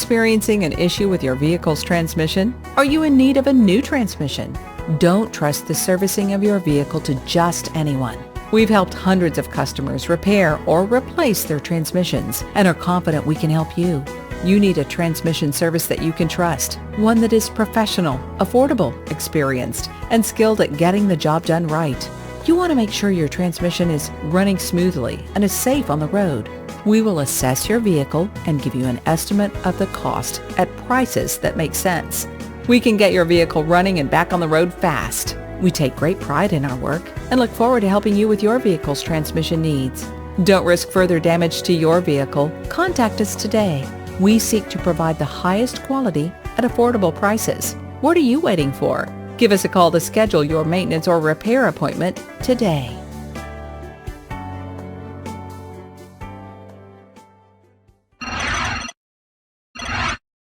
experiencing an issue with your vehicle's transmission? Are you in need of a new transmission? Don't trust the servicing of your vehicle to just anyone. We've helped hundreds of customers repair or replace their transmissions and are confident we can help you. You need a transmission service that you can trust, one that is professional, affordable, experienced, and skilled at getting the job done right. You want to make sure your transmission is running smoothly and is safe on the road. We will assess your vehicle and give you an estimate of the cost at prices that make sense. We can get your vehicle running and back on the road fast. We take great pride in our work and look forward to helping you with your vehicle's transmission needs. Don't risk further damage to your vehicle. Contact us today. We seek to provide the highest quality at affordable prices. What are you waiting for? Give us a call to schedule your maintenance or repair appointment today.